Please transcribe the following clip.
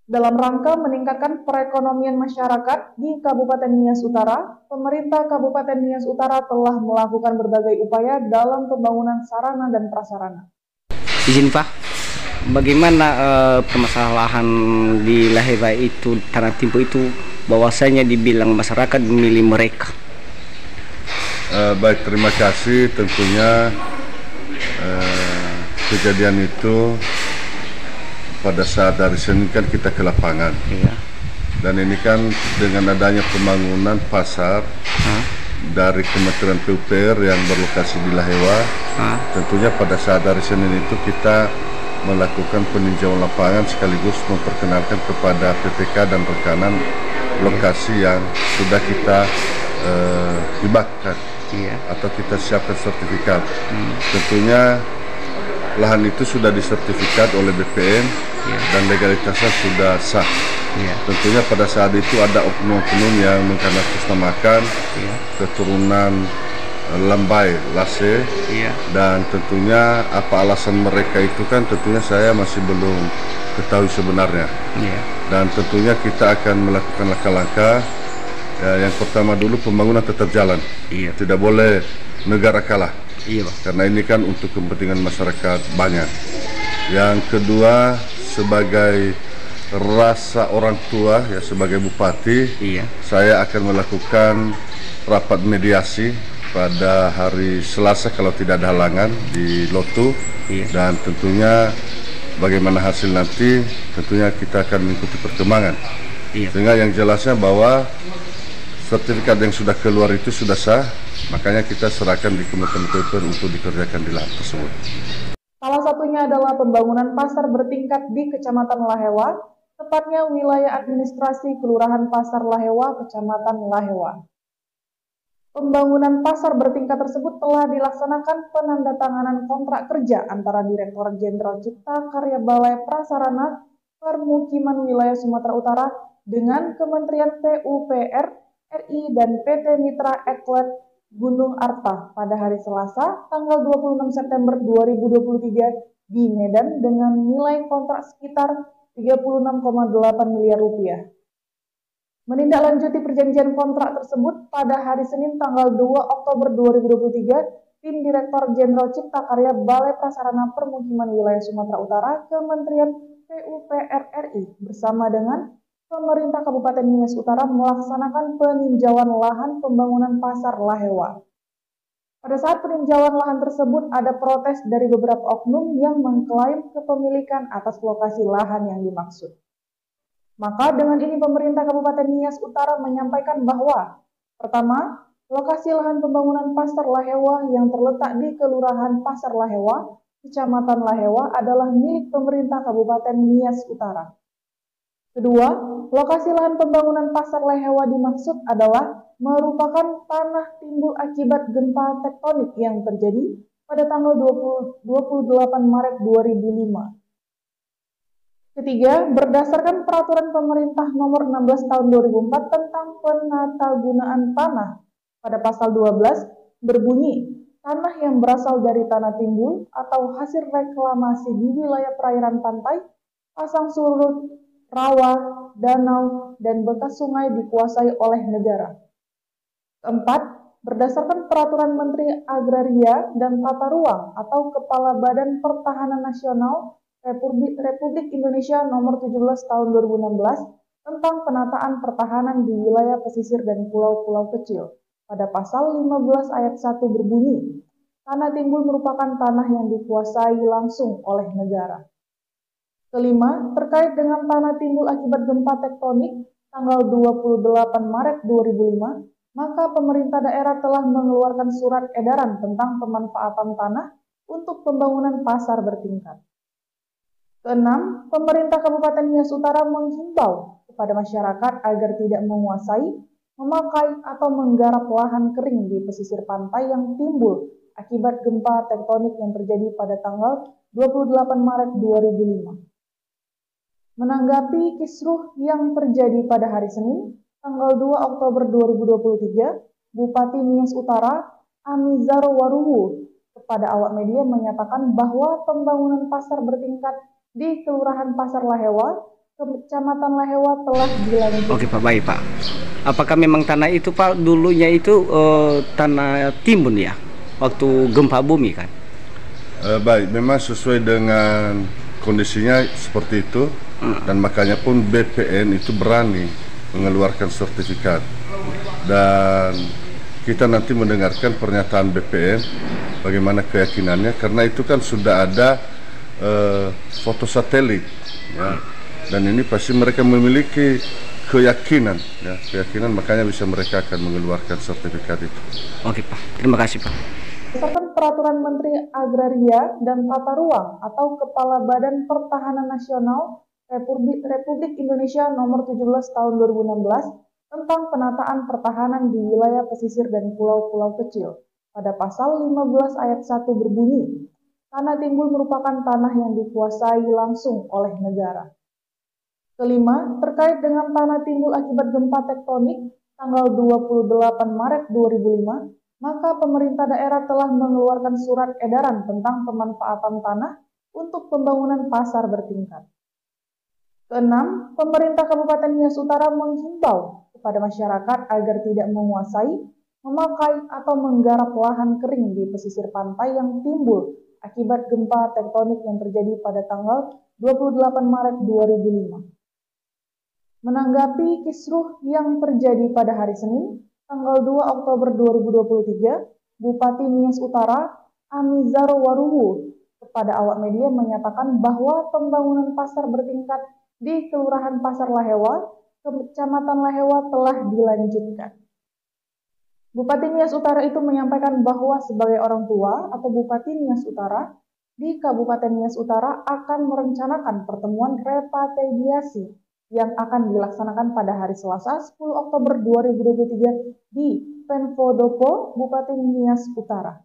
Dalam rangka meningkatkan perekonomian masyarakat di Kabupaten Nias Utara, pemerintah Kabupaten Nias Utara telah melakukan berbagai upaya dalam pembangunan sarana dan prasarana. Izin Pak, bagaimana permasalahan di Laheba itu, Tanah Timbu itu, bahwasanya dibilang masyarakat memilih mereka? Baik, terima kasih. Tentunya kejadian itu pada saat hari Senin kan kita ke lapangan. Iya. Dan ini kan dengan adanya pembangunan pasar dari Kementerian PUPR yang berlokasi di Lahewa, tentunya pada saat hari Senin itu kita melakukan peninjauan lapangan sekaligus memperkenalkan kepada PPK dan rekanan lokasi yang sudah kita hibahkan atau kita siapkan sertifikat. Tentunya lahan itu sudah disertifikat oleh BPN dan legalitasnya sudah sah. Tentunya pada saat itu ada oknum-oknum yang mengatasnamakan keturunan Lambai Lase, dan tentunya apa alasan mereka itu kan tentunya saya masih belum ketahui sebenarnya. Dan tentunya kita akan melakukan langkah-langkah. Yang pertama dulu, pembangunan tetap jalan, tidak boleh negara kalah. Karena ini kan untuk kepentingan masyarakat banyak. Yang kedua, sebagai rasa orang tua ya, sebagai bupati, saya akan melakukan rapat mediasi pada hari Selasa kalau tidak ada halangan di Lotu. Dan tentunya bagaimana hasil nanti, tentunya kita akan mengikuti perkembangan. Sehingga yang jelasnya bahwa sertifikat yang sudah keluar itu sudah sah, makanya kita serahkan di Kementerian PUPR untuk dikerjakan di lahan tersebut. Salah satunya adalah pembangunan pasar bertingkat di Kecamatan Lahewa, tepatnya wilayah administrasi Kelurahan Pasar Lahewa, Kecamatan Lahewa. Pembangunan pasar bertingkat tersebut telah dilaksanakan penandatanganan kontrak kerja antara Direktorat Jenderal Cipta Karya Balai Prasarana Permukiman Wilayah Sumatera Utara dengan Kementerian PUPR RI dan PT Mitra Eklet Gunung Arta pada hari Selasa, tanggal 26 September 2023 di Medan dengan nilai kontrak sekitar 36,8 miliar rupiah. Menindaklanjuti perjanjian kontrak tersebut pada hari Senin tanggal 2 Oktober 2023, tim Direktur Jenderal Cipta Karya Balai Prasarana Permukiman Wilayah Sumatera Utara Kementerian PUPR RI bersama dengan pemerintah Kabupaten Nias Utara melaksanakan peninjauan lahan pembangunan pasar Lahewa. Pada saat peninjauan lahan tersebut ada protes dari beberapa oknum yang mengklaim kepemilikan atas lokasi lahan yang dimaksud. Maka dengan ini pemerintah Kabupaten Nias Utara menyampaikan bahwa pertama, lokasi lahan pembangunan pasar Lahewa yang terletak di Kelurahan Pasar Lahewa, Kecamatan Lahewa adalah milik pemerintah Kabupaten Nias Utara. Kedua, lokasi lahan pembangunan pasar Lahewa dimaksud adalah merupakan tanah timbul akibat gempa tektonik yang terjadi pada tanggal 28 Maret 2005. Ketiga, berdasarkan peraturan pemerintah nomor 16 tahun 2004 tentang penatagunaan tanah pada pasal 12 berbunyi, tanah yang berasal dari tanah timbul atau hasil reklamasi di wilayah perairan pantai, pasang surut, rawa, danau, dan bekas sungai dikuasai oleh negara. Keempat, berdasarkan Peraturan Menteri Agraria dan Tata Ruang atau Kepala Badan Pertahanan Nasional Republik Indonesia Nomor 17 Tahun 2016 tentang penataan pertahanan di wilayah pesisir dan pulau-pulau kecil. Pada pasal 15 ayat 1 berbunyi, tanah timbul merupakan tanah yang dikuasai langsung oleh negara. Kelima, terkait dengan tanah timbul akibat gempa tektonik tanggal 28 Maret 2005, maka pemerintah daerah telah mengeluarkan surat edaran tentang pemanfaatan tanah untuk pembangunan pasar bertingkat. Keenam, pemerintah Kabupaten Nias Utara menghimbau kepada masyarakat agar tidak menguasai, memakai, atau menggarap lahan kering di pesisir pantai yang timbul akibat gempa tektonik yang terjadi pada tanggal 28 Maret 2005. Menanggapi kisruh yang terjadi pada hari Senin, tanggal 2 Oktober 2023, Bupati Nias Utara, Amizar Waruwu, kepada awak media menyatakan bahwa pembangunan pasar bertingkat di Kelurahan Pasar Lahewa Kecamatan Lahewa telah dilanjutkan. Oke Pak, baik Pak. Apakah memang tanah itu Pak dulunya itu tanah timbun ya? Waktu gempa bumi kan? Baik, memang sesuai dengan kondisinya seperti itu, dan makanya pun BPN itu berani mengeluarkan sertifikat, dan kita nanti mendengarkan pernyataan BPN bagaimana keyakinannya, karena itu kan sudah ada foto satelit ya, dan ini pasti mereka memiliki keyakinan ya, makanya bisa mereka akan mengeluarkan sertifikat itu. Oke Pak, terima kasih Pak. Berdasarkan Peraturan Menteri Agraria dan Tata Ruang atau Kepala Badan Pertahanan Nasional Republik Indonesia Nomor 17 Tahun 2016 tentang penataan pertahanan di wilayah pesisir dan pulau-pulau kecil. Pada pasal 15 ayat 1 berbunyi, tanah timbul merupakan tanah yang dikuasai langsung oleh negara. Kelima, terkait dengan tanah timbul akibat gempa tektonik tanggal 28 Maret 2005, maka pemerintah daerah telah mengeluarkan surat edaran tentang pemanfaatan tanah untuk pembangunan pasar bertingkat. Keenam, pemerintah Kabupaten Nias Utara menghimbau kepada masyarakat agar tidak menguasai, memakai, atau menggarap lahan kering di pesisir pantai yang timbul akibat gempa tektonik yang terjadi pada tanggal 28 Maret 2005. Menanggapi kisruh yang terjadi pada hari Senin, tanggal 2 Oktober 2023, Bupati Nias Utara, Amizar Waruhu, kepada awak media menyatakan bahwa pembangunan pasar bertingkat di Kelurahan Pasar Lahewa, Kecamatan Lahewa telah dilanjutkan. Bupati Nias Utara itu menyampaikan bahwa sebagai orang tua atau Bupati Nias Utara, di Kabupaten Nias Utara akan merencanakan pertemuan repatriasi yang akan dilaksanakan pada hari Selasa 10 Oktober 2023 di Penfodopo, Bupati Nias Utara.